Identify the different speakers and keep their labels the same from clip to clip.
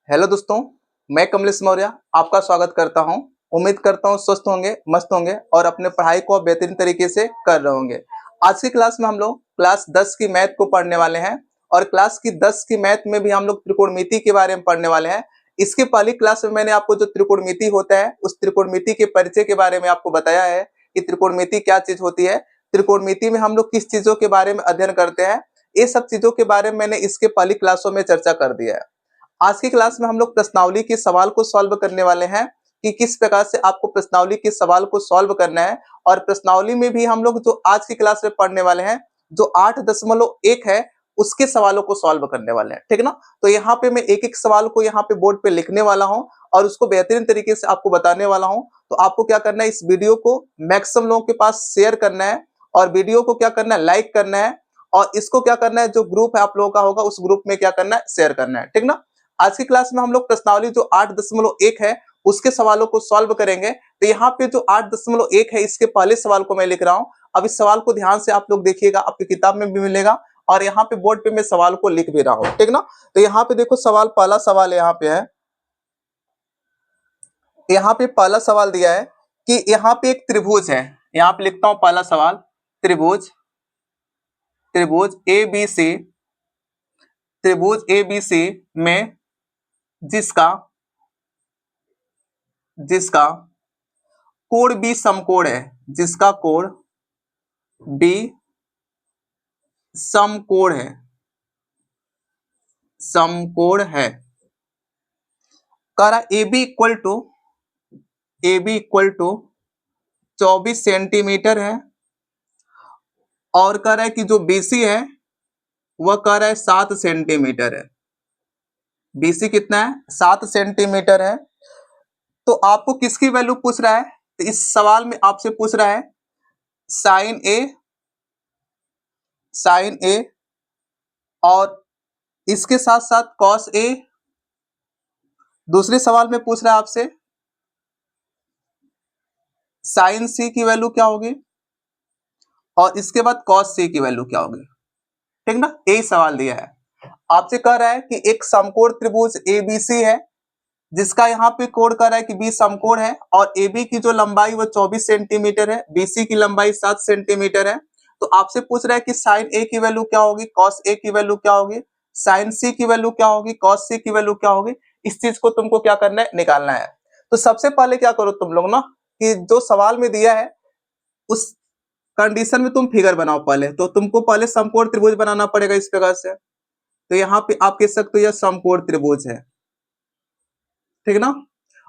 Speaker 1: Hello दोस्तों, मैं कमलेश मौर्य आपका स्वागत करता हूं। उम्मीद करता हूं स्वस्थ होंगे, मस्त होंगे और अपने पढ़ाई को बेहतरीन तरीके से कर रहे होंगे। आज की क्लास में हम लोग क्लास 10 की मैथ को पढ़ने वाले हैं और क्लास की 10 की मैथ में भी हम लोग त्रिकोणमिति के बारे में पढ़ने वाले हैं। इसके पहली क्लास में मैंने आपको जो त्रिकोणमिति होता है उस त्रिकोणमिति के परिचय के बारे में आपको बताया है कि त्रिकोणमिति क्या चीज होती है, त्रिकोणमिति में हम लोग किस चीजों के बारे में अध्ययन करते हैं। ये सब चीजों के बारे में मैंने इसके पहली क्लासों में चर्चा कर दिया है। आज की क्लास में हम लोग प्रश्नावली के सवाल को सॉल्व करने वाले हैं कि किस प्रकार से आपको प्रश्नावली के सवाल को सॉल्व करना है। और प्रश्नावली में भी हम लोग जो आज की क्लास में पढ़ने वाले हैं जो 8.1 है उसके सवालों को सॉल्व करने वाले हैं, ठीक ना। तो यहाँ पे मैं एक एक सवाल को यहाँ पे बोर्ड पे लिखने वाला हूँ और उसको बेहतरीन तरीके से आपको बताने वाला हूँ। तो आपको क्या करना है, इस वीडियो को मैक्सिमम लोगों के पास शेयर करना है और वीडियो को क्या करना है, लाइक करना है और इसको क्या करना है, जो ग्रुप है आप लोगों का होगा उस ग्रुप में क्या करना है, शेयर करना है, ठीक ना। आज की क्लास में हम लोग प्रश्नावली जो 8.1 है उसके सवालों को सॉल्व करेंगे। तो यहाँ पे जो 8.1 है इसके पहले सवाल को मैं लिख रहा हूँ। अब इस सवाल को ध्यान से आप लोग देखिएगा, आपकी किताब में भी मिलेगा और यहाँ पे बोर्ड पे मैं सवाल को लिख भी रहा हूँ, ठीक ना। तो यहाँ पे देखो सवाल, पहला सवाल यहाँ पे है, यहाँ पे पहला सवाल दिया है कि यहाँ पे एक त्रिभुज है। यहाँ पे लिखता हूँ पहला सवाल, त्रिभुज त्रिभुज ABC, त्रिभुज ABC में जिसका जिसका कोण B समकोण है, जिसका कोण B समकोण है, समकोण है। कह रहा A B equal to 24 centimetre है और कह रहा है कि जो BC है वह कह रहा है 7 सेंटीमीटर है। BC कितना है, 7 सेंटीमीटर है। तो आपको किसकी वैल्यू पूछ रहा है, तो इस सवाल में आपसे पूछ रहा है साइन ए और इसके साथ साथ कॉस ए। दूसरे सवाल में पूछ रहा है आपसे साइन सी की वैल्यू क्या होगी और इसके बाद कॉस सी की वैल्यू क्या होगी, ठीक ना। यही सवाल दिया है। आपसे कह रहा है कि एक समकोण त्रिभुज ABC है जिसका यहाँ पे कोण कह रहा है कि B समकोण है और AB की जो लंबाई वो 24 सेंटीमीटर है, BC की लंबाई 7 सेंटीमीटर है। तो आपसे पूछ रहा है कि साइन A की वैल्यू क्या होगी, कॉस A की वैल्यू क्या होगी, साइन C की वैल्यू क्या होगी, कॉस C की वैल्यू क्या होगी। इस चीज को तुमको क्या करना है, निकालना है। तो सबसे पहले क्या करो तुम लोग ना, कि जो सवाल में दिया है उस कंडीशन में तुम फिगर बनाओ पहले। तो तुमको पहले समकोण त्रिभुज बनाना पड़ेगा इस प्रकार से। तो यहाँ पे आप कह सकते हो यह समकोण त्रिभुज है, ठीक ना।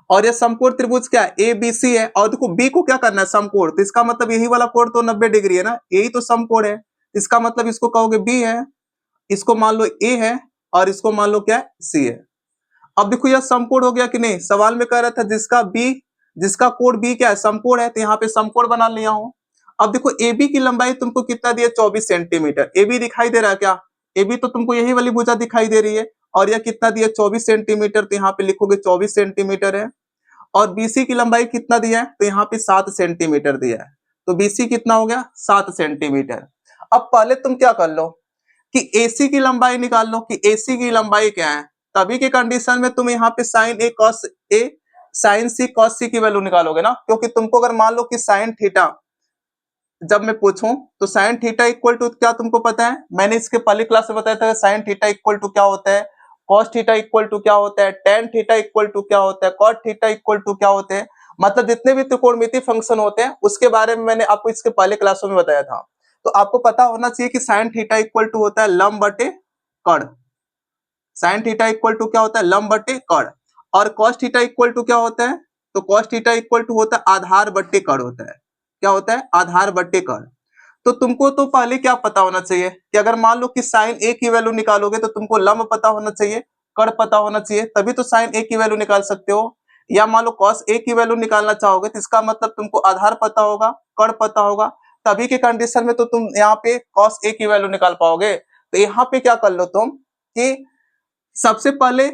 Speaker 1: और यह समकोण त्रिभुज क्या है, ABC है और देखो B को क्या करना है, समकोण। तो इसका मतलब यही वाला कोण तो 90 डिग्री है ना, यही तो समकोण है। इसका मतलब इसको कहोगे B है, इसको मान लो A है और इसको मान लो क्या है, C है। अब देखो यह समकोण हो गया कि नहीं। सवाल में कह रहा था जिसका कोण B क्या है, समकोण है, तो यहाँ पे समकोण बना लिया हूं। अब देखो AB की लंबाई तुमको कितना दिया, 24 सेंटीमीटर। AB दिखाई दे रहा है क्या, AB तो तुमको यही वाली भुजा दिखाई दे रही है और यह कितना दिया, 24 सेंटीमीटर। तो यहाँ पे लिखोगे 24 सेंटीमीटर है। और BC की लंबाई कितना दिया है, तो यहाँ पे 7 सेंटीमीटर दिया है। तो BC कितना हो गया, 7 सेंटीमीटर। अब पहले तुम क्या कर लो कि AC की लंबाई निकाल लो कि AC की लंबाई क्या है। तभी के कंडीशन में तुम यहाँ पे sine A cos A, sine C cos C की वैल्यू निकालोगे ना। क्योंकि तुमको अगर मान लो कि साइन थीटा जब मैं पूछूं तो साइन थीटा इक्वल टू क्या तुमको पता है, मैंने इसके पहले क्लास में बताया था साइन थीटा इक्वल टू क्या होता है, कॉस थीटा इक्वल टू क्या होता है, टेन थीटा इक्वल टू क्या होता है, कॉट थीटा इक्वल टू क्या होते हैं। मतलब जितने भी त्रिकोणमिति फंक्शन होते हैं उसके बारे में मैंने आपको इसके पहले क्लासों में बताया था। तो आपको पता होना चाहिए कि साइन थीटा इक्वल टू होता है लंब बटे कर्ण। साइन थीटा इक्वल टू क्या होता है, लंब बटे कर्ण। और कॉस थीटा इक्वल टू क्या होता है, तो कॉस थीटा इक्वल टू होता है आधार बट्टे कर्ण होता है। क्या होता है, आधार बट्टे कर्ण। तो तुमको तो पहले क्या पता होना चाहिए कि अगर मान लो कि साइन ए की वैल्यू निकालोगे तो तुमको लंब पता होना चाहिए, कर्ण पता होना चाहिए, तभी तो साइन ए की वैल्यू निकाल सकते हो। या मान लो कॉस ए की वैल्यू निकालना चाहोगे तो इसका मतलब तुमको आधार पता होगा, कर्ण पता होगा, तभी के कंडीशन में तो तुम यहाँ पे कॉस ए की वैल्यू निकाल पाओगे। तो यहाँ पे क्या कर लो तुम कि सबसे पहले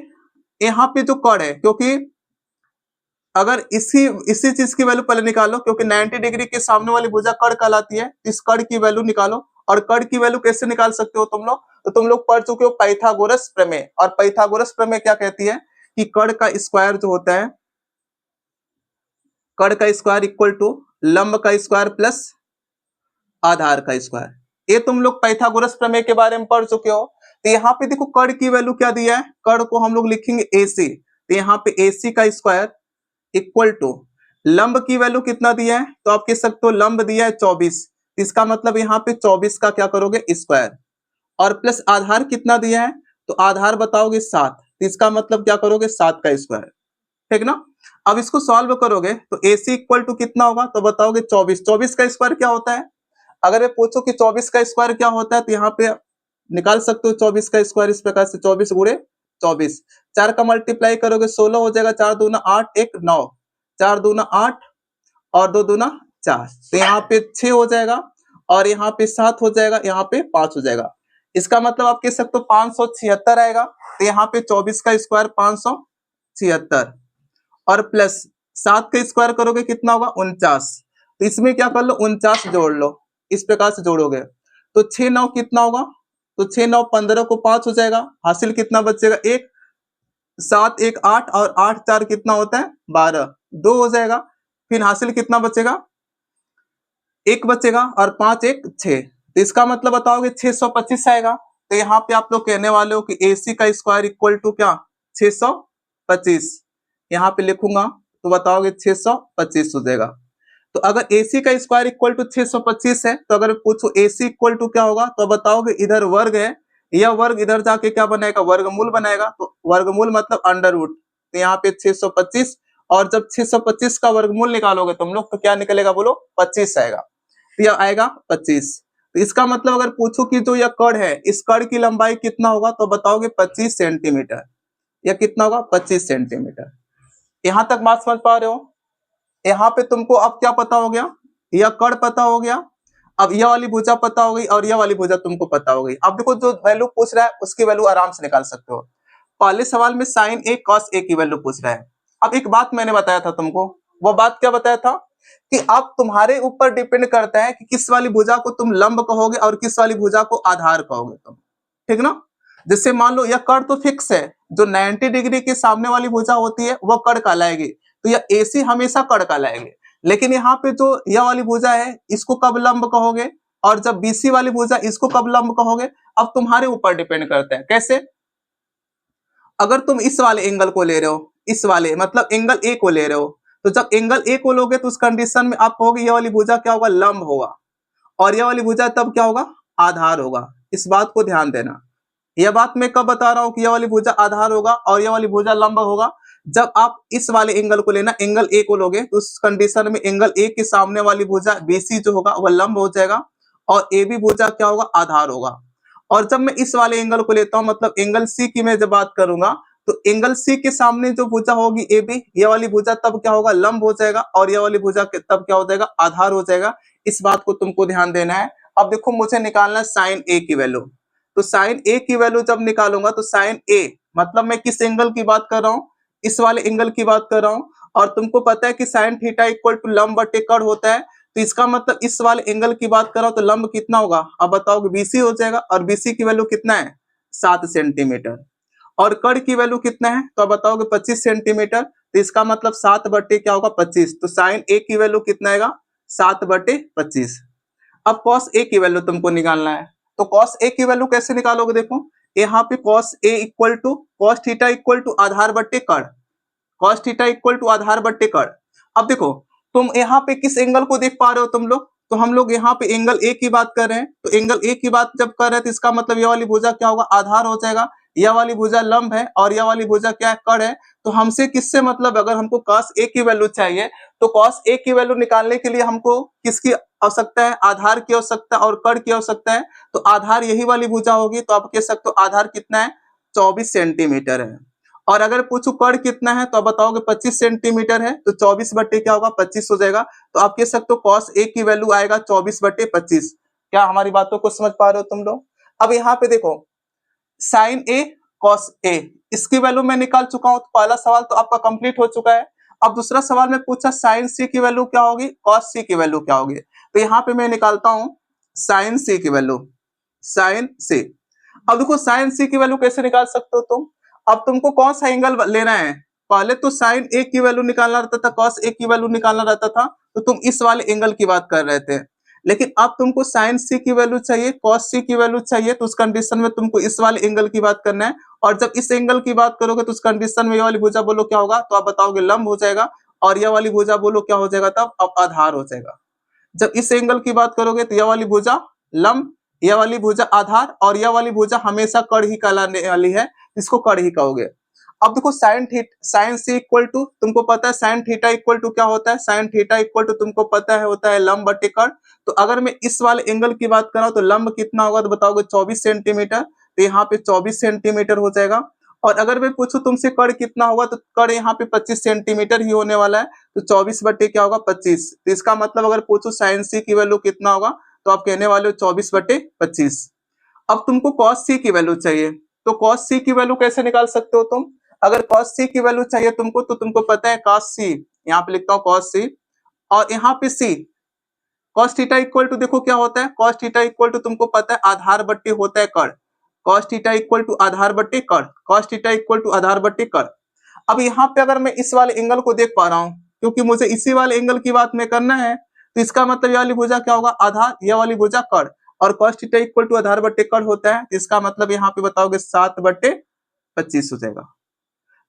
Speaker 1: यहाँ पे जो कर्ण है, क्योंकि अगर इसी इसी चीज की वैल्यू पहले निकालो, क्योंकि 90 डिग्री के सामने वाली भुजा कर्ण कहलाती है। इस कर्ण की वैल्यू निकालो। और कर्ण की वैल्यू कैसे निकाल सकते हो तुम लोग, तो तुम लोग पढ़ चुके हो पाइथागोरस प्रमेय। और पाइथागोरस प्रमेय क्या कहती है कि कड़ का स्क्वायर जो होता है, कड़ का स्क्वायर इक्वल टू लंब का स्क्वायर प्लस आधार का स्क्वायर। ये तुम लोग पाइथागोरस प्रमेय के बारे में पढ़ चुके हो। तो यहाँ पे देखो कड़ की वैल्यू क्या दिया है, कड़ को हम लोग लिखेंगे AC, तो यहाँ पे AC का स्क्वायर इक्वल टू लंब की वैल्यू कितना दिया है, तो आप कह सकते हो लंब दिया है 24, इसका मतलब यहाँ पे 24 का क्या करोगे स्क्वायर, और प्लस आधार कितना दिया है, तो आधार बताओगे 7, तो इसका मतलब क्या करोगे 7 का स्क्वायर, ठीक ना। अब इसको सॉल्व करोगे तो AC इक्वल टू कितना होगा, तो बताओगे 24, 24 का स्क्वायर क्या होता है, अगर ये पूछो कि 24 का स्क्वायर क्या होता है, तो यहाँ पे निकाल सकते हो 24 का स्क्वायर इस प्रकार से, 24 गुणे 24, 4 का मल्टीप्लाई करोगे 16 हो जाएगा, 4 दूना 8, 1 9, 4 दूना 8 और 2 दूना 4, तो यहाँ पे 6 हो जाएगा, और यहाँ पे 7 हो जाएगा, यहाँ पे 5 हो जाएगा, इसका मतलब आप कह सकते हो 576 आएगा, तो यहाँ पे 24 का स्क्वायर 576, और प्लस 7 का स्क्वायर करोगे कितना होगा 49, तो इसमें क्या कर लो 49 जोड़ लो, इस प्रकार से जोड़ोगे तो 6 9 कितना होगा, तो 6 9 15 को 5 हो जाएगा, हासिल कितना बचेगा 1, 7 1 8 और 8 4 कितना होता है 12, 2 हो जाएगा, फिर हासिल कितना बचेगा 1 बचेगा, और 5 1 6, तो इसका मतलब बताओगे 625 आएगा। तो यहाँ पे आप लोग कहने वाले हो कि AC का स्क्वायर इक्वल टू क्या 625, यहाँ पे लिखूंगा तो बताओगे 625 हो जाएगा। तो अगर AC का स्क्वायर इक्वल टू 625 है, तो अगर पूछो AC इक्वल टू क्या होगा, तो बताओगे इधर वर्ग है, यह वर्ग इधर जाके क्या बनाएगा वर्गमूल बनाएगा, तो वर्गमूल मतलब अंडर रूट, तो यहाँ पे 625, और जब 625 का वर्गमूल निकालोगे तुम लोग तो क्या निकलेगा बोलो 25 आएगा, तो यह आएगा 25। तो इसका मतलब अगर पूछो कि जो यह कड़ है इस कड़ की लंबाई कितना होगा, तो बताओगे 25 सेंटीमीटर, यह कितना होगा 25 सेंटीमीटर। यहां तक बात समझ पा रहे हो। यहाँ पे तुमको अब क्या पता हो गया, यह कड़ पता हो गया, अब यह वाली भुजा पता हो गई, और यह वाली भुजा तुमको पता हो गई। अब देखो जो वैल्यू पूछ रहा है उसकी वैल्यू आराम से निकाल सकते हो। पहले सवाल में साइन ए कॉस ए की वैल्यू पूछ रहा है। अब एक बात मैंने बताया था तुमको, वो बात क्या बताया था कि अब तुम्हारे ऊपर डिपेंड करता है कि किस वाली भुजा को तुम लंब कहोगे और किस वाली भुजा को आधार कहोगे तुम, ठीक ना। जैसे मान लो यह कड़ तो फिक्स है, जो 90 डिग्री के सामने वाली भुजा होती है वह कड़ कहलाएगी, तो यह AC हमेशा कड़ कहलाएगी। लेकिन यहाँ पे जो यह वाली भुजा है इसको कब लंब कहोगे, और जब BC वाली भुजा इसको कब लंब कहोगे, अब तुम्हारे ऊपर डिपेंड करता है। कैसे, अगर तुम इस वाले एंगल को ले रहे हो, इस वाले मतलब एंगल A को ले रहे हो, तो जब एंगल A को लोगे तो उस कंडीशन में आप कहोगे यह वाली भुजा क्या होगा लंब होगा, और यह वाली भुजा तब क्या होगा आधार होगा। इस बात को ध्यान देना। यह बात मैं कब बता रहा हूं कि यह वाली भुजा आधार होगा और यह वाली भुजा लंब होगा, जब आप इस वाले एंगल को लेना, एंगल A को लोगे तो उस कंडीशन में एंगल A के सामने वाली भुजा BC जो होगा वह लंब हो जाएगा, और AB भुजा क्या होगा आधार होगा। और जब मैं इस वाले एंगल को लेता हूं मतलब एंगल C की मैं जब बात करूंगा, तो एंगल C के सामने जो भुजा होगी AB, यह वाली भुजा तब क्या होगा लंब हो जाएगा, और यह वाली भुजा तब क्या हो जाएगा आधार हो जाएगा। इस बात को तुमको ध्यान देना है। अब देखो मुझे निकालना है साइन A की वैल्यू, तो साइन A की वैल्यू जब निकालूंगा तो साइन A मतलब मैं किस एंगल की बात कर रहा हूं, इस वाले एंगल की बात कर रहा हूं, और तुमको पता है कि साइन थीटा इक्वल टू लंब बटे कड़ होता है, तो इसका मतलब इस वाले एंगल की बात कर रहा हूं तो लंब कितना होगा, अब बताओगे BC हो जाएगा, और BC की वैल्यू कितना है 7 सेंटीमीटर, और कड़ की वैल्यू कितना है तो अब बताओगे 25 सेंटीमीटर, तो इसका मतलब 7 बटे क्या होगा 25, तो साइन A की वैल्यू कितना आएगा 7 बटे 25। अब कॉस A की वैल्यू तुमको निकालना है, तो कॉस A की वैल्यू कैसे निकालोगे, देखो यहाँ पे cos A equal to cos theta equal to आधार बट्टे कड़, कॉस थीटा इक्वल टू आधार बट्टे कड़। अब देखो तुम यहाँ पे किस एंगल को देख पा रहे हो तुम लोग, तो हम लोग यहाँ पे एंगल A की बात कर रहे हैं, तो एंगल A की बात जब कर रहे हैं तो इसका मतलब यह वाली भुजा क्या होगा आधार हो जाएगा, यह वाली भुजा लंब है और यह वाली भुजा क्या है कड़ है। तो हमसे किससे मतलब, अगर हमको कॉस A की वैल्यू चाहिए तो कॉस A की वैल्यू निकालने के लिए हमको किसकी आवश्यकता है, आधार की आवश्यकता और कड़ की आवश्यकता है। तो आधार यही वाली भुजा होगी, तो आप कह सकते हो आधार कितना है 24 सेंटीमीटर है। और अगर पूछू कड़ कितना है तो आप बताओगे 25 सेंटीमीटर है, तो 24 बट्टे क्या होगा 25 हो जाएगा। तो आप कह सकते हो कॉस A की वैल्यू आएगा 24 बट्टे 25। क्या हमारी बातों को समझ पा रहे हो तुम लोग। अब यहाँ पे देखो साइन A कॉस A इसकी वैल्यू मैं निकाल चुका हूं, तो पहला सवाल तो आपका कंप्लीट हो चुका है। अब दूसरा सवाल में पूछा साइन C की वैल्यू क्या होगी, कॉस C की वैल्यू क्या होगी। तो यहाँ पे मैं निकालता हूं साइन C की वैल्यू, साइन C। अब देखो साइन C की वैल्यू कैसे निकाल सकते हो तुम, अब तुमको कौन सा एंगल लेना है, पहले तो साइन ए की वैल्यू निकालना रहता था, कॉस ए की वैल्यू निकालना रहता था, तो तुम इस वाले एंगल की बात कर रहे थे। लेकिन अब तुमको साइन सी की वैल्यू चाहिए, कॉस सी की वैल्यू चाहिए, तो उस कंडीशन में तुमको इस वाले एंगल की बात करना है। और जब इस एंगल की बात करोगे तो उस कंडीशन में ये वाली भुजा बोलो क्या होगा, तो आप बताओगे लंब हो जाएगा, और यह वाली भुजा बोलो क्या हो जाएगा, तब अब आधार हो जाएगा। जब इस एंगल की बात करोगे तो यह वाली भुजा लंब, यह वाली भुजा आधार, और यह वाली भुजा हमेशा कड़ ही कहलाने वाली है, इसको कड़ ही कहोगे। अब देखो साइन सी इक्वल टू, तुमको पता है साइन थीटा इक्वल टू क्या होता है, साइन थीटा इक्वल टू तुमको पता है होता है लंब बटे कड़। तो अगर मैं इस वाले एंगल की बात कर रहा हूं तो लंब कितना होगा, तो बताओगे 24 सेंटीमीटर, तो यहाँ पे 24 सेंटीमीटर हो जाएगा। और अगर मैं पूछूं तुमसे कड़ कितना होगा, तो कड़ यहाँ पे 25 सेंटीमीटर ही होने वाला है, तो 24 बटे क्या होगा 25। तो इसका मतलब अगर पूछो साइन सी की वैल्यू कितना होगा, तो आप कहने वाले हो 24 बटे 25। अब तुमको कॉस सी की वैल्यू चाहिए, तो कॉस सी की वैल्यू कैसे निकाल सकते हो तुम, अगर कॉस सी की वैल्यू चाहिए तुमको, तो तुमको पता है कॉस सी, यहाँ पे लिखता हूँ कॉस सी, और यहाँ पे सी, कॉस थीटा इक्वल टू देखो क्या होता है, कॉस थीटा इक्वल टू तुमको पता है आधार बट्टे होता है कड़, कॉस थीटा इक्वल टू आधार बट्टे कड़, कॉस थीटा इक्वल टू आधार बट्टे कड़। अब यहाँ पे अगर मैं इस वाले एंगल को देख पा रहा हूँ, क्योंकि मुझे इसी वाले एंगल की बात में करना है, तो इसका मतलब ये वाली भुजा क्या होगा आधार, यह वाली भुजा कड़, और cos थीटा इक्वल टू आधार बट्टे कड़ होता है, इसका मतलब यहाँ पे बताओगे 7/25 हो जाएगा।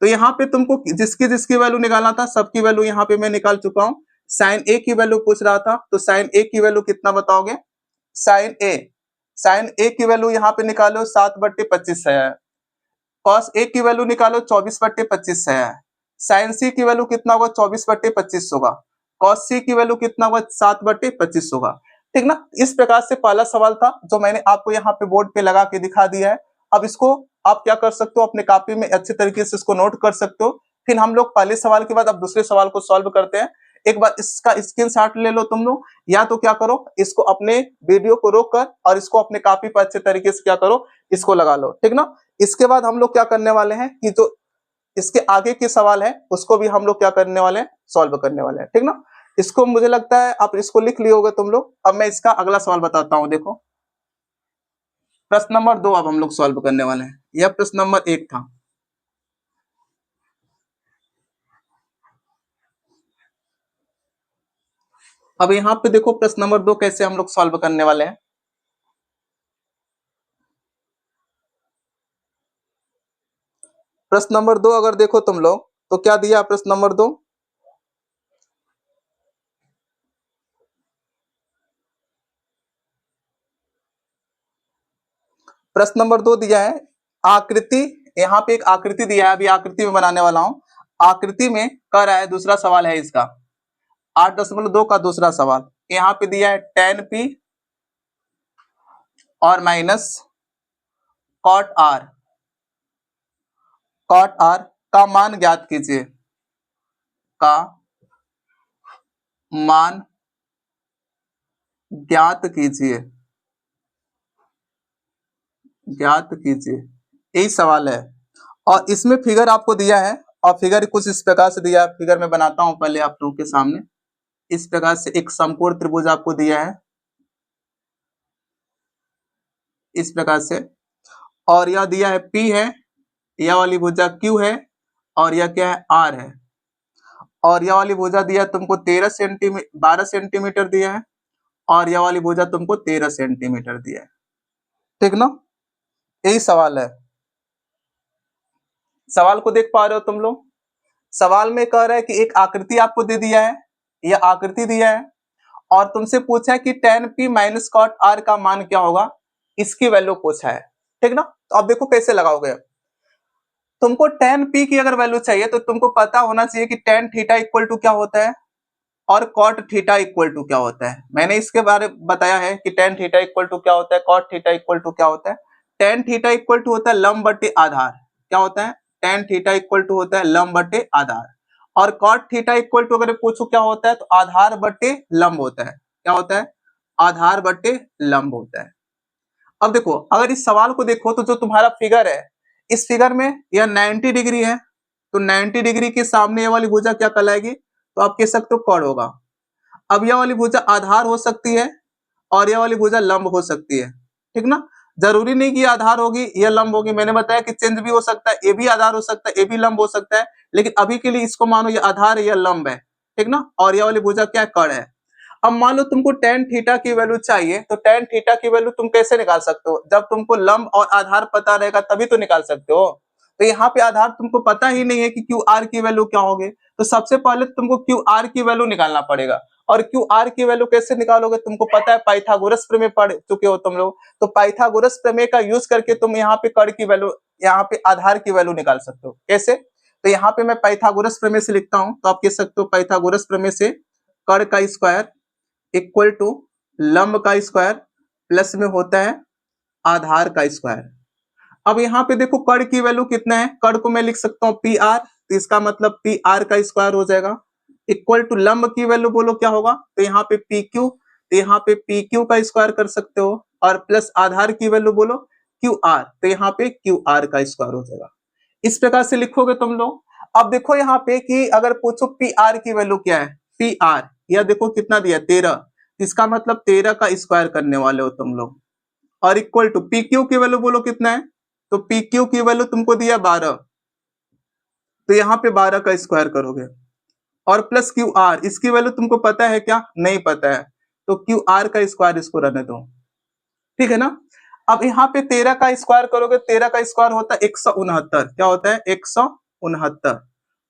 Speaker 1: तो यहाँ पे तुमको जिसकी जिसकी वैल्यू निकालना था सबकी वैल्यू यहाँ पे मैं निकाल चुका हूँ। साइन ए की वैल्यू पूछ रहा था, तो साइन ए की वैल्यू कितना बताओगे, साइन ए की वैल्यू यहाँ पे निकालो 7/25 है, कॉस ए की वैल्यू निकालो 24/25 है, साइन सी की वैल्यू कितना होगा 24/25 होगा, कॉस सी की वैल्यू कितना होगा 7/25 होगा। ठीक ना, इस प्रकार से पहला सवाल था जो मैंने आपको यहाँ पे बोर्ड पे लगा के दिखा दिया है। अब इसको आप क्या कर सकते हो, अपने कॉपी में अच्छे तरीके से इसको नोट कर सकते हो। फिर हम लोग पहले सवाल के बाद अब दूसरे सवाल को सॉल्व करते हैं। एक बार इसका स्क्रीनशॉट ले लो तुम लोग, या तो क्या करो इसको अपने वीडियो को रोक कर और इसको अपने कॉपी पर अच्छे तरीके से क्या करो इसको लगा लो, ठीक ना। इसके बाद हम लोग क्या करने वाले हैं कि जो इसके आगे के सवाल है उसको भी हम लोग क्या करने वाले हैं, सॉल्व करने वाले हैं, ठीक ना। इसको मुझे लगता है आप इसको लिख लिए होगे तुम लोग। अब मैं इसका अगला सवाल बताता हूं, देखो प्रश्न नंबर 2 अब हम लोग सॉल्व करने वाले हैं, यह प्रश्न नंबर 1 था। अब यहाँ पे देखो प्रश्न नंबर 2 कैसे हम लोग सॉल्व करने वाले हैं। प्रश्न नंबर 2 अगर देखो तुम लोग तो क्या दिया प्रश्न नंबर 2, प्रश्न नंबर 2 दिया है आकृति, यहाँ पे एक आकृति दिया है, अभी आकृति में बनाने वाला हूं। आकृति में कह रहा है, दूसरा सवाल है इसका 8.2 का दूसरा सवाल, यहाँ पे दिया है tan p और minus cot r, cot r का मान ज्ञात कीजिए, का मान ज्ञात कीजिए, ज्ञात कीजिए, यही सवाल है। और इसमें फिगर आपको दिया है, और फिगर कुछ इस प्रकार से दिया है, फिगर में बनाता हूं पहले आप लोगों के सामने। इस प्रकार से एक समकोण त्रिभुज आपको दिया है इस प्रकार से, और यह दिया है P है, यह वाली भुजा Q है, और यह क्या है R है, और यह वाली भुजा दिया तुमको 12 सेंटीमीटर दिया है, और यह वाली भुजा तुमको 13 सेंटीमीटर दिया है, ठीक ना। यही सवाल है। सवाल को देख पा रहे हो तुम लोग, सवाल में कह रहा है कि एक आकृति आपको दे दिया है, यह आकृति दिया है, और तुमसे पूछा है कि tan p minus cot r का मान क्या होगा, इसकी वैल्यू पूछा है, ठीक ना। तो अब देखो कैसे लगाओगे, तुमको tan p की अगर वैल्यू चाहिए तो तुमको पता होना चाहिए कि tan थीटा इक्वल टू क्या होता है और cot थीटा इक्वल टू क्या होता है। मैंने इसके बारे में बताया है कि tan थीटा इक्वल टू क्या होता है, cot थीटा इक्वल टू क्या होता है। tan थीटा इक्वल टू होता है लंब बटे आधार, क्या होता है, tan थीटा इक्वल टू होता है लंब बटे आधार, और cot थीटा इक्वल टू अगर पूछो क्या होता है तो आधार बटे लंब होता है, क्या होता है, आधार बटे लंब होता है। अब देखो अगर इस सवाल को देखो तो जो तुम्हारा फिगर है, इस फिगर में यह 90 डिग्री है, तो 90 डिग्री के सामने ये वाली भुजा क्या कहलाएगी, तो आप कह सकते हो कर्ण होगा। अब यह वाली भुजा आधार हो सकती है और यह वाली भुजा लंब हो सकती है, ठीक ना। जरूरी नहीं कि आधार होगी ये लंब होगी, मैंने बताया कि चेंज भी हो सकता है, ये भी आधार हो सकता है, ये भी लंब हो सकता है, लेकिन अभी के लिए इसको मानो ये आधार है, ये लंब है, ठीक ना। और ये वाली भुजा क्या है, कर्ण है। अब मान लो तुमको tan थीटा की वैल्यू चाहिए, तो tan थीटा की वैल्यू तुम कैसे निकाल सकते हो, जब तुमको लंब और आधार पता रहेगा तभी तो निकाल सकते हो। तो यहाँ पे आधार तुमको पता ही नहीं है कि क्यू आर की वैल्यू क्या होगी, तो सबसे पहले तुमको क्यू आर की वैल्यू निकालना पड़ेगा। और क्यू आर की वैल्यू कैसे निकालोगे, तुमको पता है पाइथागोरस प्रमेय पढ़ चुके हो तुम लोग, तो पाइथागोरस प्रमेय का यूज करके तुम यहाँ पे कर्ण की वैल्यू, यहाँ पे आधार की वैल्यू निकाल सकते हो। कैसे, तो यहाँ पे मैं पाइथागोरस प्रमेय से लिखता हूँ, तो आप कह सकते हो पाइथागोरस प्रमेय से कर्ण का स्क्वायर इक्वल टू लंब का स्क्वायर प्लस में होता है आधार का स्क्वायर। अब यहाँ पे देखो कर्ण की वैल्यू कितना है, कर्ण को मैं लिख सकता हूँ पी आर, तो इसका मतलब पी आर का स्क्वायर हो जाएगा, इक्वल टू लंब की वैल्यू बोलो क्या होगा, तो यहाँ पे पी क्यू, तो यहाँ पे पी क्यू का स्क्वायर कर सकते हो, और प्लस आधार की वैल्यू बोलो क्यू आर, तो यहाँ पे क्यू आर का स्क्वायर हो जाएगा। इस प्रकार से लिखोगे तुम लोग। अब देखो यहाँ पे कि अगर पूछो पी आर की वैल्यू क्या है, पी आर यह देखो कितना दिया 13, इसका मतलब 13 का स्क्वायर करने वाले हो तुम लोग, और इक्वल टू पी क्यू की वैल्यू बोलो कितना है, तो पी क्यू की वैल्यू तुमको दिया 12, तो यहाँ पे 12 का स्क्वायर करोगे, और प्लस क्यू आर, इसकी वैल्यू तुमको पता है क्या, नहीं पता है, तो क्यू आर का स्क्वायर इसको रहने दो, ठीक है ना। अब यहाँ पे 13 का स्क्वायर करोगे, 13 का स्क्वायर होता है 169, क्या होता है 169,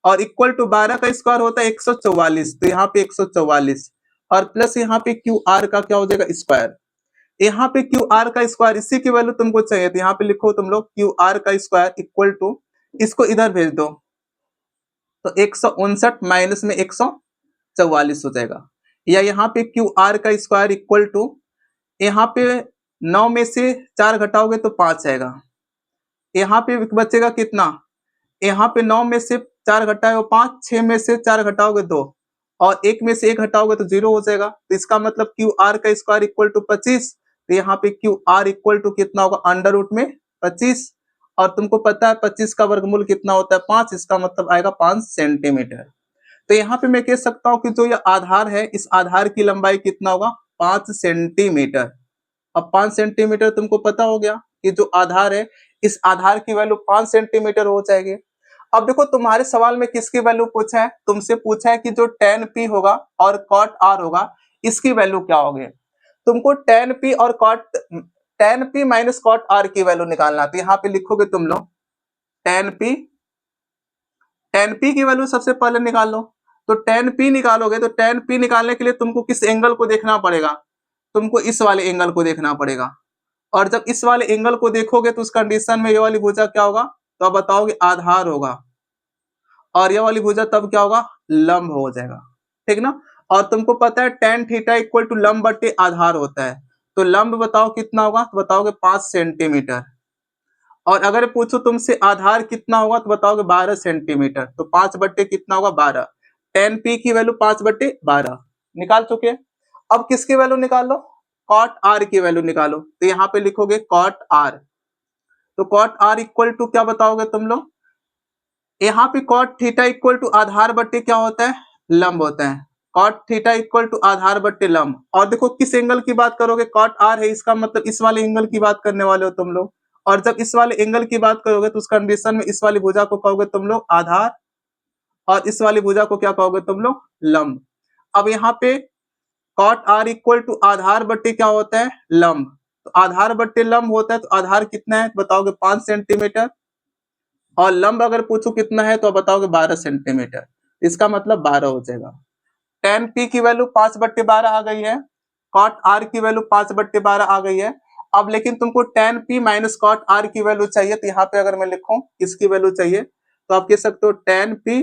Speaker 1: और इक्वल टू 12 का स्क्वायर होता है 144, तो यहाँ पे 144, और प्लस यहाँ पे क्यू आर का क्या हो जाएगा स्क्वायर, यहाँ पे क्यू आर का स्क्वायर, इसी की वैल्यू तुमको चाहिए, तो यहाँ पे लिखो तुम लोग क्यू आर का स्क्वायर इक्वल टू, इसको इधर भेज दो, तो 159 माइनस में 144 हो जाएगा, या यहाँ पे क्यू आर का स्क्वायर इक्वल टू, यहाँ पे 9 में से 4 घटाओगे तो 5 आएगा, यहाँ पे बचेगा कितना, यहाँ पे 9 में से 4 घटाओगे 5, 6 में से 4 घटाओगे 2, और 1 में से 1 घटाओगे तो 0 हो जाएगा, तो इसका मतलब क्यू आर का स्क्वायर इक्वल टू 25, तो यहाँ पे क्यू आर इक्वल टू कितना होगा, अंडर रूट में 25, और तुमको पता है 25 का वर्गमूल कितना होता है 5, इसका मतलब आएगा 5 सेंटीमीटर। तो यहाँ पे मैं कह सकता हूँ कि जो ये आधार है, इस आधार की लंबाई कितना होगा 5 सेंटीमीटर। अब 5 सेंटीमीटर तुमको पता हो गया कि जो आधार है, इस आधार की वैल्यू 5 सेंटीमीटर हो जाएगी। अब देखो तुम्हारे सवाल में किसकी वैल्यू पूछा है, तुमसे पूछा है कि जो tan p होगा और cot r होगा, इसकी वैल्यू क्या होगी। तुमको tan p और tan p minus cot r की वैल्यू निकालना, तो यहाँ पे लिखोगे तुम लोग tan p की वैल्यू सबसे पहले निकाल लो। तो tan p निकालोगे, तो tan p निकालने के लिए तुमको किस एंगल को देखना पड़ेगा, तुमको इस वाले एंगल को देखना पड़ेगा, और जब इस वाले एंगल को देखोगे तो उस कंडीशन में ये वाली भुजा क्या होगा, तो आप बताओगे आधार होगा, और ये वाली भुजा तब क्या होगा, लंब हो जाएगा, ठीक ना। और तुमको पता है tan थीटा इक्वल टू लंब बटे आधार होता है, तो लंब बताओ कितना होगा, तो बताओगे 5 सेंटीमीटर, और अगर पूछो तुमसे आधार कितना होगा तो बताओगे 12 सेंटीमीटर, तो 5 बट्टे कितना होगा 12, tan p की वैल्यू 5 बट्टे 12 निकाल चुके। अब किसकी वैल्यू निकाल लो, cot r की वैल्यू निकालो, तो यहाँ पे लिखोगे cot r, तो cot r इक्वल टू क्या बताओगे तुम लोग, यहाँ पे cot थीटा इक्वल टू आधार बट्टे क्या होता है, लंब होता है, cot थीटा इक्वल टू आधार बट्टे लंब। और देखो किस एंगल की बात करोगे, cot r है, इसका मतलब इस वाले एंगल की बात करने वाले हो तुम लोग, और जब इस वाले एंगल की बात करोगे तो उस कंडीशन में इस वाली भुजा को कहोगे तुम लोग आधार, और इस वाली भुजा को क्या कहोगे तुम लोग, लंब। अब यहाँ पे cot r इक्वल टू आधार बट्टे क्या होता है, लंब, तो आधार बट्टे लंब होता है, तो आधार कितना है बताओगे 5 सेंटीमीटर, और लंब अगर पूछो कितना है तो बताओगे 12 सेंटीमीटर, इसका मतलब 12 हो जाएगा। tan p की वैल्यू 5 बट्टे 12 आ गई है, cot r की वैल्यू 5 बट्टे 12 आ गई है। अब लेकिन तुमको tan p minus cot r की वैल्यू चाहिए, तो यहाँ पे अगर मैं लिखूं इसकी वैल्यू चाहिए, तो आप कह सकते हो tan p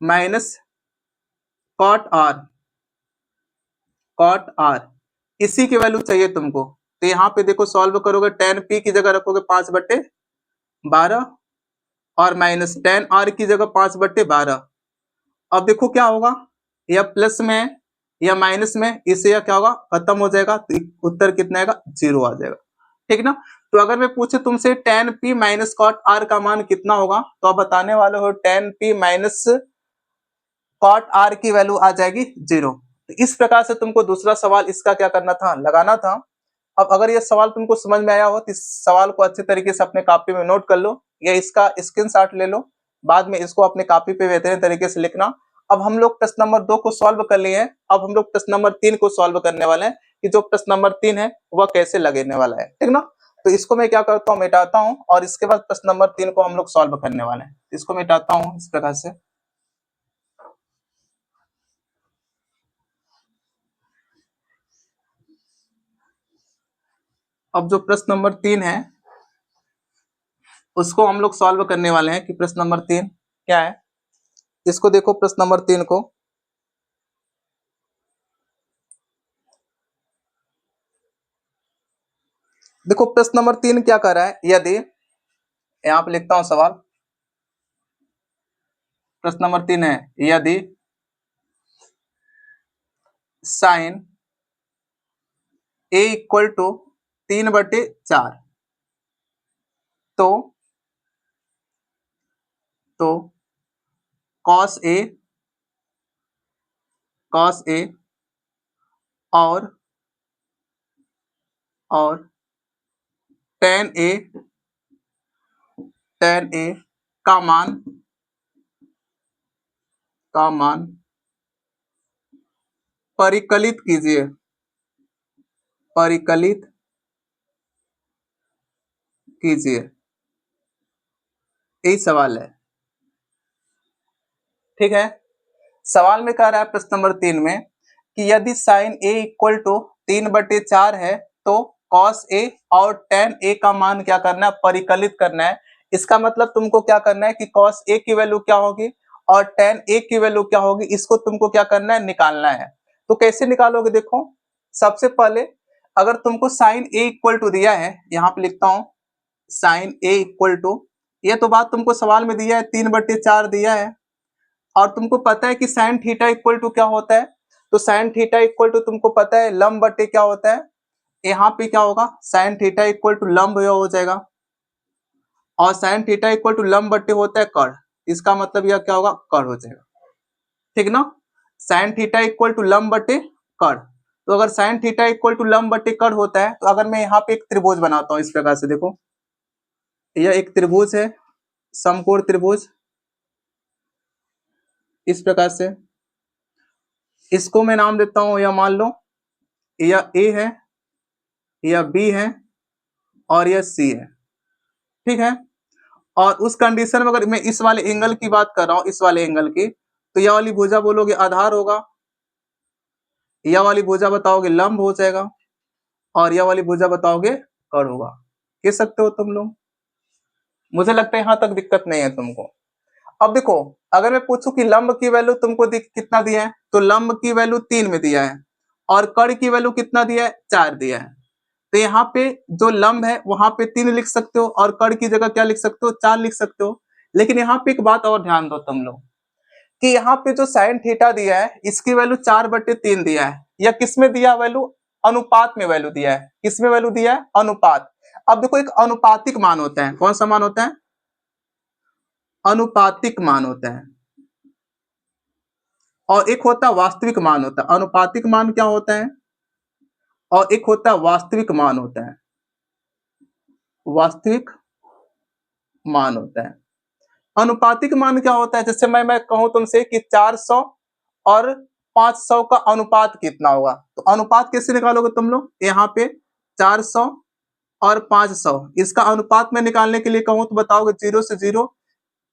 Speaker 1: minus cot r इसी की वैल्यू चाहिए तुमको। तो यहाँ पे देखो सॉल्व करोगे, tan p की जगह रखोगे 5 बट्टे 12, और माइनस tan r की जगह 5 बट्टे 12। अब देखो क्या होगा, या प्लस में या माइनस में, इससे यह क्या होगा खत्म हो जाएगा, तो उत्तर कितना आएगा 0 आ जाएगा, ठीक ना। तो अगर मैं पूछे तुमसे tan p minus cot r का मान कितना होगा, तो आप बताने वाले हो tan p minus cot r की वैल्यू आ जाएगी 0। तो इस प्रकार से तुमको दूसरा सवाल इसका क्या करना था, लगाना था। अब अगर ये सवाल तुमको समझ में आया हो तो इस सवाल को अच्छे तरीके से अपने कॉपी में नोट कर लो या इसका स्क्रीनशॉट ले लो, बाद में इसको अपने कॉपी पे बेहतरीन तरीके से लिखना। अब हम लोग प्रश्न नंबर 2 को सॉल्व कर लिए हैं, अब हम लोग प्रश्न नंबर 3 को सॉल्व करने वाले हैं कि जो प्रश्न नंबर 3 है वह कैसे लगने वाला है, ठीक ना। तो इसको मैं क्या करता हूँ, मिटाता हूँ और इसके बाद प्रश्न नंबर 3 को हम लोग सॉल्व करने वाले हैं। इसको मिटाता हूँ इस प्रकार से। अब जो प्रश्न नंबर 3 है उसको हम लोग सॉल्व करने वाले हैं कि प्रश्न नंबर 3 क्या है। इसको देखो प्रश्न नंबर 3 को, देखो प्रश्न नंबर 3 क्या कर रहा है, यदि यहां पे लिखता हूं सवाल, प्रश्न नंबर 3 है यदि साइन ए इक्वल टू 3/4 तो कॉस ए और टेन ए का मान परिकलित कीजिए, यही सवाल है, ठीक है। सवाल में कह रहा है प्रश्न नंबर 3 में कि यदि साइन ए इक्वल टू 3/4 है तो कॉस ए और टेन ए का मान क्या करना है, परिकलित करना है। इसका मतलब तुमको क्या करना है कि कॉस ए की वैल्यू क्या होगी और टेन ए की वैल्यू क्या होगी, इसको तुमको क्या करना है, निकालना है। तो कैसे निकालोगे, देखो सबसे पहले अगर तुमको साइन ए इक्वल टू दिया है, यहाँ पे लिखता हूं साइन ए इक्वल टू, ये तो बात तुमको सवाल में दिया है 3/4 दिया है, और तुमको पता है कि साइन थीटा इक्वल टू क्या होता है, तो साइन थीटा इक्वल टू तुमको पता है लंब बटे क्या होता है, यहाँ पे क्या होगा, साइन थीटा इक्वल टू लंब हो जाएगा, और साइन थीटा इक्वल टू लंब बटे होता है कर्ण, इसका मतलब यह क्या होगा, कर्ण हो जाएगा, ठीक ना। साइन थीटा इक्वल टू लंब बटे कर्ण, तो अगर साइन थीटा इक्वल टू लंब बटे कर्ण होता है, तो अगर मैं यहाँ पे एक त्रिभुज बनाता हूँ इस प्रकार से, देखो यह एक त्रिभुज है, समकोण त्रिभुज, इस प्रकार से इसको मैं नाम देता हूं, या मान लो यह ए है, यह बी है और यह सी है, ठीक है। और उस कंडीशन में अगर मैं इस वाले एंगल की बात कर रहा हूं, इस वाले एंगल की, तो यह वाली भुजा बोलोगे आधार होगा, यह वाली भुजा बताओगे लंब हो जाएगा, और यह वाली भुजा बताओगे कर्ण होगा। कह सकते हो तुम लोग, मुझे लगता है यहां तक दिक्कत नहीं है तुमको। अब देखो अगर मैं पूछूं कि लंब की वैल्यू तुमको कितना दिया है, तो लंब की वैल्यू 3 में दिया है, और कर्ण की वैल्यू कितना दिया है, 4 दिया है। तो यहाँ पे जो लंब है वहां पे 3 लिख सकते हो, और कर्ण की जगह क्या लिख सकते हो, 4 लिख सकते हो। लेकिन यहाँ पे एक बात और ध्यान दो तुम लोग, कि यहाँ पे जो साइन थीटा दिया है इसकी वैल्यू 4/3 दिया है, या किसमें दिया वैल्यू, अनुपात में वैल्यू दिया है, किसमें वैल्यू दिया है, अनुपात। अब देखो एक अनुपातिक मान होता है, कौन सा मान होता है, अनुपातिक मान होता है, और एक होता है वास्तविक मान होता है। अनुपातिक मान क्या होता है, और एक होता है वास्तविक मान होता है, वास्तविक मान होता है। अनुपातिक मान क्या होता है, जैसे मैं कहूं तुमसे कि 400 और 500 का अनुपात कितना होगा, तो अनुपात कैसे निकालोगे तुम लोग, यहाँ पे 400 और 500, इसका अनुपात में निकालने के लिए कहूं तो बताओगे 0 से 0,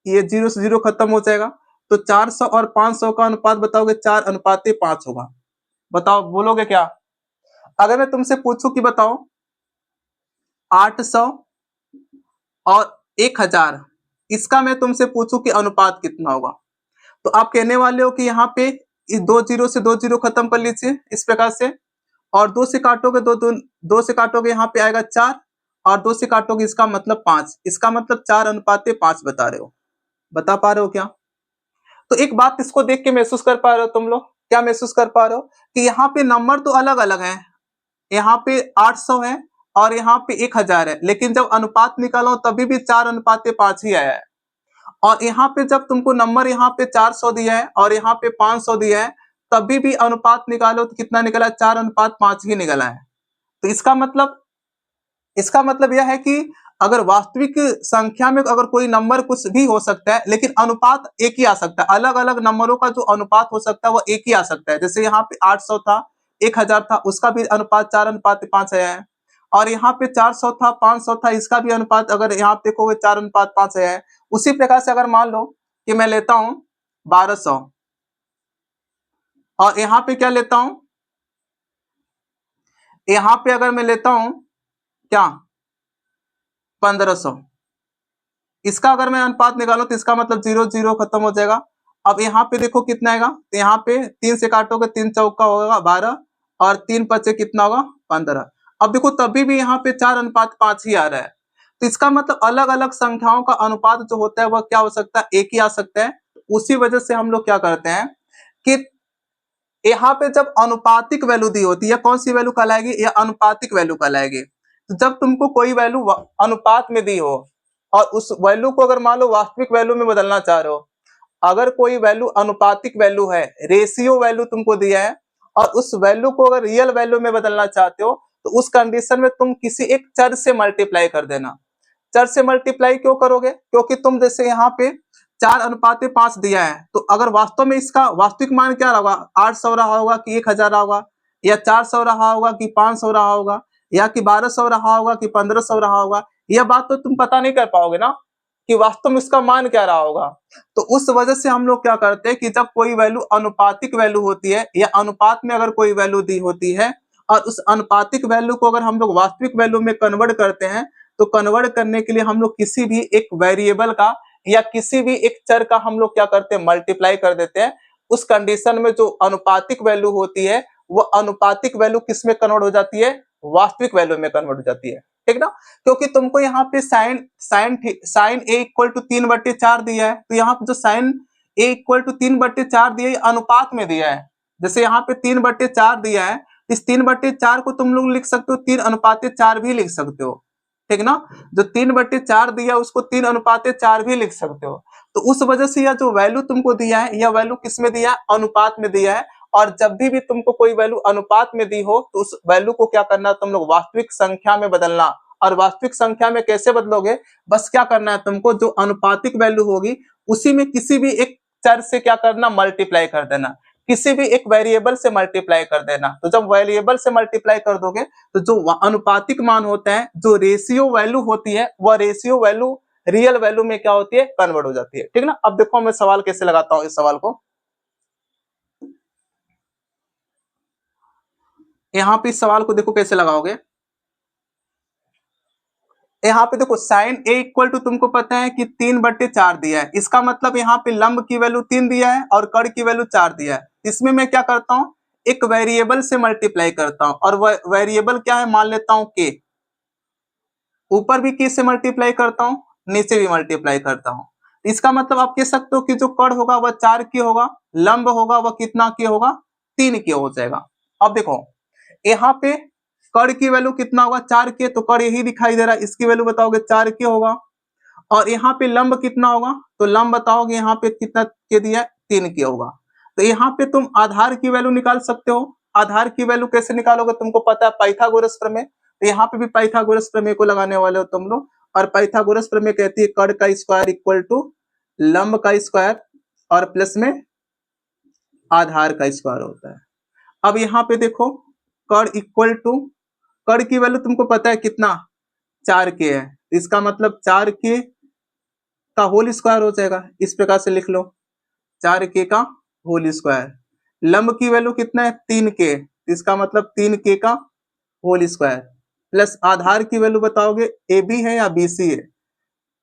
Speaker 1: ये 0 से 0 खत्म हो जाएगा, तो 400 और 500 का अनुपात बताओगे 4:5 होगा। बताओ बोलोगे क्या। अगर मैं तुमसे पूछूं कि बताओ 800 और 1000, इसका मैं तुमसे पूछूं कि अनुपात कितना होगा, तो आप कहने वाले हो कि यहाँ पे इस 2 जीरो से 2 जीरो खत्म कर लीजिए इस प्रकार से, और 2 से काटोगे, दो से काटोगे यहाँ पे आएगा 4, और 2 से काटोगे इसका मतलब 5, इसका मतलब 4:5 बता रहे हो, बता पा रहे हो क्या। तो एक बात इसको देख के महसूस कर पा रहे हो तुम लोग, क्या महसूस कर पा रहे हो कि यहाँ पे नंबर तो अलग अलग है, यहाँ पे 800 है और यहाँ पे 1000 है, लेकिन जब अनुपात निकालो तभी भी 4:5 ही आया है। और यहाँ पे जब तुमको नंबर यहाँ पे 400 दिया है और यहाँ पे 500 दिया है, तभी भी अनुपात निकालो तो कितना निकला, 4:5 ही निकला है। तो इसका मतलब यह है कि अगर वास्तविक संख्या में अगर कोई नंबर कुछ भी हो सकता है, लेकिन अनुपात एक ही आ सकता है। अलग अलग नंबरों का जो अनुपात हो सकता है वो एक ही आ सकता है। जैसे यहाँ पे 800 था, 1000 था, उसका भी अनुपात 4:5 आया है। और यहाँ पे 400 था, 500 था, इसका भी अनुपात अगर यहाँ पे देखोगे 4:5 आया है। उसी प्रकार से अगर मान लो कि मैं लेता हूं 1200 और यहाँ पे क्या लेता हूं, यहाँ पे अगर मैं लेता हूं क्या 1500, इसका अगर मैं अनुपात निकालूं तो इसका मतलब 0 0 खत्म हो जाएगा। अब यहाँ पे देखो कितना आएगा, तो यहाँ पे 3 से काटोगे, 3 चौका होगा 12 और 3 पचे कितना होगा 15। अब देखो तभी भी यहाँ पे 4:5 ही आ रहा है। तो इसका मतलब अलग अलग संख्याओं का अनुपात जो होता है वह क्या हो सकता है, एक ही आ सकता है। उसी वजह से हम लोग क्या करते हैं कि यहाँ पे जब अनुपातिक वैल्यू दी होती है, कौन सी वैल्यू कहलाएगी, यह अनुपातिक वैल्यू कहलाएगी। तो जब तुमको कोई वैल्यू अनुपात में दी हो और उस वैल्यू को अगर मान लो वास्तविक वैल्यू में बदलना चाह रहे हो, अगर कोई वैल्यू अनुपातिक वैल्यू है, रेशियो वैल्यू तुमको दिया है और उस वैल्यू को अगर रियल वैल्यू में बदलना चाहते हो, तो उस कंडीशन में तुम किसी एक चर से मल्टीप्लाई कर देना। चर से मल्टीप्लाई क्यों करोगे, क्योंकि तुम जैसे यहाँ पे 4:5 दिया है, तो अगर वास्तव में इसका वास्तविक मान क्या होगा, 800 रहा होगा कि 1000 रहा होगा, या 400 रहा होगा कि 500 रहा होगा, या कि 1200 रहा होगा कि 1500 रहा होगा, यह बात तो तुम पता नहीं कर पाओगे ना कि वास्तव में इसका मान क्या रहा होगा। तो उस वजह से हम लोग क्या करते हैं कि जब कोई वैल्यू अनुपातिक वैल्यू होती है या अनुपात में अगर कोई वैल्यू दी होती है और उस अनुपातिक वैल्यू को अगर हम लोग वास्तविक वैल्यू में कन्वर्ट करते हैं, तो कन्वर्ट करने के लिए हम लोग किसी भी एक वेरिएबल का या किसी भी एक चर का हम लोग क्या करते हैं, मल्टीप्लाई कर देते हैं। उस कंडीशन में जो अनुपातिक वैल्यू होती है वो अनुपातिक वैल्यू किस में कन्वर्ट हो जाती है, वास्तविक वैल्यू में कन्वर्ट हो जाती है, ठीक ना। क्योंकि तुमको यहाँ पे साइन ए इक्वल टू 3/4 दिया है, तो यहाँ पे जो साइन ए इक्वल टू 3/4 दिया है अनुपात में दिया है। जैसे यहाँ पे 3/4 दिया है, इस 3/4 को तुम लोग लिख सकते हो 3:4 भी लिख सकते हो, ठीक ना। जो 3/4 दिया उसको 3:4 भी लिख सकते हो। तो उस वजह से यह जो वैल्यू तुमको दिया है, यह वैल्यू किस में दिया है, अनुपात में दिया है। और जब भी तुमको कोई वैल्यू अनुपात में दी हो तो उस वैल्यू को क्या करना है, तुम लोग वास्तविक संख्या में बदलना। और वास्तविक संख्या में कैसे बदलोगे, बस क्या करना है तुमको, जो अनुपातिक वैल्यू होगी उसी में किसी भी एक चर से क्या करना, मल्टीप्लाई कर देना, किसी भी एक वेरिएबल से मल्टीप्लाई कर देना। तो जब वेरिएबल से मल्टीप्लाई कर दोगे तो जो अनुपातिक मान होता है, जो रेशियो वैल्यू होती है, वह रेशियो वैल्यू रियल वैल्यू में क्या होती है, कन्वर्ट हो जाती है, ठीक ना। अब देखो मैं सवाल कैसे लगाता हूं, इस सवाल को यहाँ पे, इस सवाल को देखो कैसे लगाओगे। यहाँ पे देखो साइन ए इक्वल टू तुमको पता है कि 3/4 दिया है, इसका मतलब यहाँ पे लंब की वैल्यू 3 दिया है और कड़ की वैल्यू 4 दिया है। इसमें मैं क्या करता हूँ, एक वेरिएबल से मल्टीप्लाई करता हूँ, और वह वेरिएबल क्या है, मान लेता हूँ के। ऊपर भी के से मल्टीप्लाई करता हूँ, नीचे भी मल्टीप्लाई करता हूँ। इसका मतलब आप कह सकते हो कि जो कड़ होगा वह 4 के होगा, लंब होगा वह कितना के होगा, 3 के हो जाएगा। अब देखो यहाँ पे कड़ की वैल्यू कितना होगा, 4 के, तो कड़ यही दिखाई दे रहा है, इसकी वैल्यू बताओगे 4 के होगा। और यहाँ पे लंब कितना होगा, तो लंब बताओगे यहाँ पे कितना के दिया है, 3 के होगा। तो यहाँ पे तुम आधार की वैल्यू निकाल सकते हो। आधार की वैल्यू कैसे निकालोगे, तुमको पता है पाइथागोरस प्रमेय। तो यहाँ पे भी पाइथागोरस प्रमेय को लगाने वाले हो तुम लोग। और पाइथागोरस प्रमेय कहती है कड़ का स्क्वायर इक्वल टू लंब का स्क्वायर और प्लस में आधार का स्क्वायर होता है। अब यहाँ पे देखो कड़ इक्वल टू, कड़ की वैल्यू तुमको पता है कितना, 4 के है, इसका मतलब 4 के का होल स्क्वायर हो जाएगा। इस प्रकार से लिख लो 4 के का होल स्क्वायर। लंब की वैल्यू कितना है, 3 के, इसका मतलब 3 के का होल स्क्वायर प्लस आधार की वैल्यू बताओगे ए बी है या बी सी है,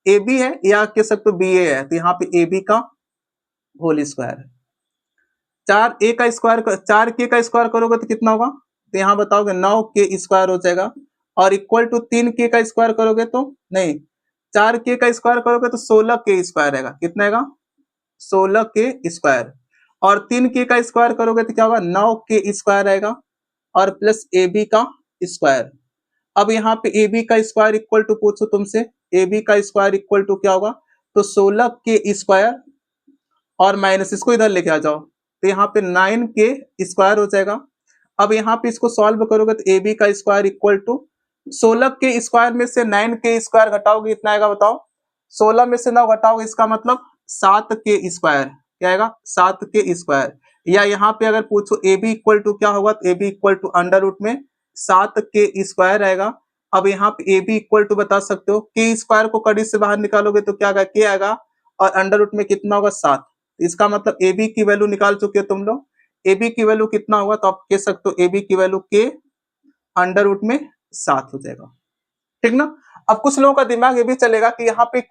Speaker 1: ए बी है या कह सकते हो बी ए है, तो यहाँ पे ए बी का होल स्क्वायर। 4 के का स्क्वायर करोगे तो कितना होगा, तो यहाँ बताओगे 9 के स्क्वायर हो जाएगा। और इक्वल टू 3 के का स्क्वायर करोगे तो नहीं, 4 के का स्क्वायर करोगे तो 16 के स्क्वायर आएगा, कितना आएगा 16 के स्क्वायर। और 3 के का स्क्वायर करोगे तो क्या होगा 9 के स्क्वायर आएगा और प्लस ए बी का स्क्वायर। अब यहाँ पे ए बी का स्क्वायर इक्वल टू पूछो तुमसे, ए बी का स्क्वायर इक्वल टू क्या होगा, तो 16 के स्क्वायर और माइनस इसको इधर लेके आ जाओ, तो यहाँ पे 9 के स्क्वायर हो जाएगा अब यहाँ पे इसको सॉल्व करोगे तो ए बी का स्क्वायर इक्वल टू 16 के स्क्वायर में से 9 के स्क्वायर घटाओगे कितना आएगा बताओ। 16 में से 9 घटाओगे इसका मतलब 7 के स्क्वायर, क्या आएगा 7 के स्क्वायर। या यहाँ पे अगर पूछो ए बी इक्वल टू क्या होगा तो A B equal to under root में 7 के स्क्वायर आएगा। अब यहाँ पे ए बी इक्वल टू बता सकते हो, के स्क्वायर को कड़ी से बाहर निकालोगे तो क्या आएगा के आएगा, और अंडर रूट में कितना होगा 7। इसका मतलब ए बी की वैल्यू निकाल चुके हो तुम लोग। ए बी की वैल्यू कितना होगा तो आप कह सकते हो ए बी की वैल्यू के अंडर रूट में 7 हो जाएगा, ठीक ना। अब कुछ लोगों का दिमाग ये भी चलेगा कि यहाँ पे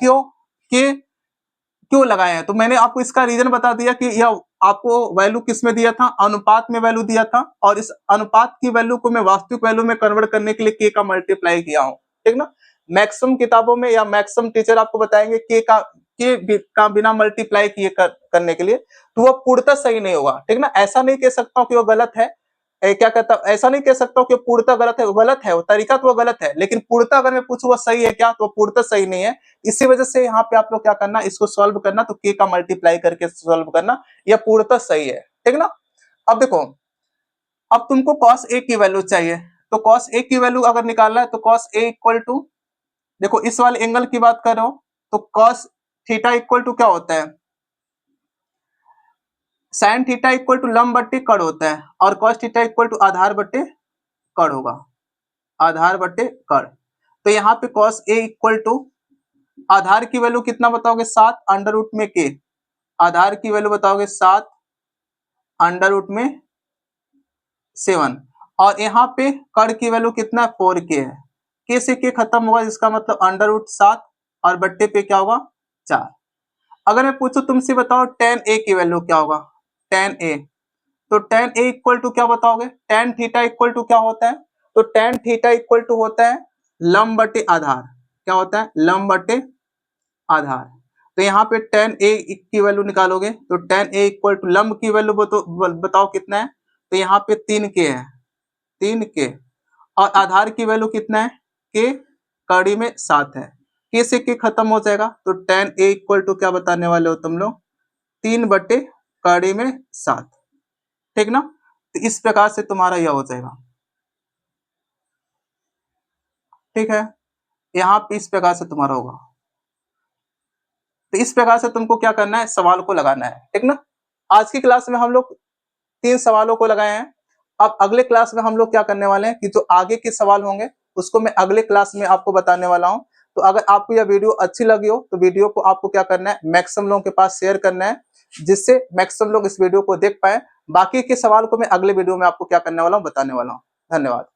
Speaker 1: क्यों लगाए हैं, तो मैंने आपको इसका रीजन बता दिया कि यह आपको वैल्यू किस में दिया था, अनुपात में वैल्यू दिया था, और इस अनुपात की वैल्यू को मैं वास्तविक वैल्यू में कन्वर्ट करने के लिए के का मल्टीप्लाई किया हूं, ठीक ना। मैक्सिमम किताबों में या मैक्सिमम टीचर आपको बताएंगे के का बिना मल्टीप्लाई किए करने के लिए, तो वह पूर्णतः सही नहीं होगा, ठीक ना। ऐसा नहीं कह सकता हूं कि वो गलत है, क्या कहता ऐसा नहीं कह सकता हूं कि पूर्णतः गलत है, वो गलत है, वो तरीका तो वो गलत है, लेकिन पूर्णतः अगर मैं पूछूं वो सही है क्या, तो पूर्णतः सही नहीं है। इसी वजह से यहाँ पे आप लोग क्या करना, इसको सॉल्व करना तो के का मल्टीप्लाई करके सॉल्व करना, यह पूर्णतः सही है, ठीक ना। अब देखो, अब तुमको cos A की वैल्यू चाहिए, तो cos A की वैल्यू अगर निकालना है तो cos A इक्वल टू, देखो इस वाले एंगल की बात कर रहे हो तो cos थीटा इक्वल टू क्या होता है, साइन थीटा इक्वल टू लंब बट्टे कड़ होता है, और cos थीटा इक्वल टू आधार बट्टे कड़ होगा, आधार बट्टे कड़। तो यहाँ पे cos A इक्वल टू आधार की वैल्यू कितना बताओगे 7 अंडर रूट में के, आधार की वैल्यू बताओगे 7 अंडर रूट में 7, और यहाँ पे कड़ की वैल्यू कितना 4k है, के से के खत्म होगा, जिसका मतलब अंडर रूट 7 और बट्टे पे क्या होगा 4। अगर मैं पूछूं तुमसे बताओ tan A की वैल्यू क्या होगा, tan A, तो tan A इक्वल टू क्या बताओगे, tan थीटा इक्वल टू क्या होता है, तो tan थीटा इक्वल टू होता है लंब बटे आधार, क्या होता है लंब बटे आधार। तो यहाँ पे tan A की वैल्यू निकालोगे तो tan A इक्वल टू लंब की वैल्यू बताओ कितना है, तो यहाँ पे 3k है, 3k, और आधार की वैल्यू कितना है k कड़ी में 7 है, k से k खत्म हो जाएगा, तो tan A इक्वल टू क्या बताने वाले हो तुम लोग 3 बटे कड़ी में 7, ठीक ना। तो इस प्रकार से तुम्हारा यह हो जाएगा, ठीक है, यहाँ पे इस प्रकार से तुम्हारा होगा। तो इस प्रकार से तुमको क्या करना है, सवाल को लगाना है, ठीक ना। आज की क्लास में हम लोग 3 सवालों को लगाए हैं। अब अगले क्लास में हम लोग क्या करने वाले हैं कि जो आगे के सवाल होंगे उसको मैं अगले क्लास में आपको बताने वाला हूं। तो अगर आपको यह वीडियो अच्छी लगी हो तो वीडियो को आपको क्या करना है, मैक्सिमम लोगों के पास शेयर करना है, जिससे मैक्सिमम लोग इस वीडियो को देख पाए। बाकी के सवाल को मैं अगले वीडियो में आपको क्या करने वाला हूं, बताने वाला हूं। धन्यवाद।